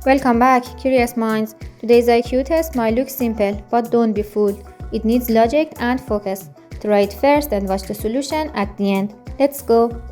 Welcome back, curious minds. Today's IQ test might look simple, but don't be fooled. It needs logic and focus. Try it first and watch the solution at the end. Let's go.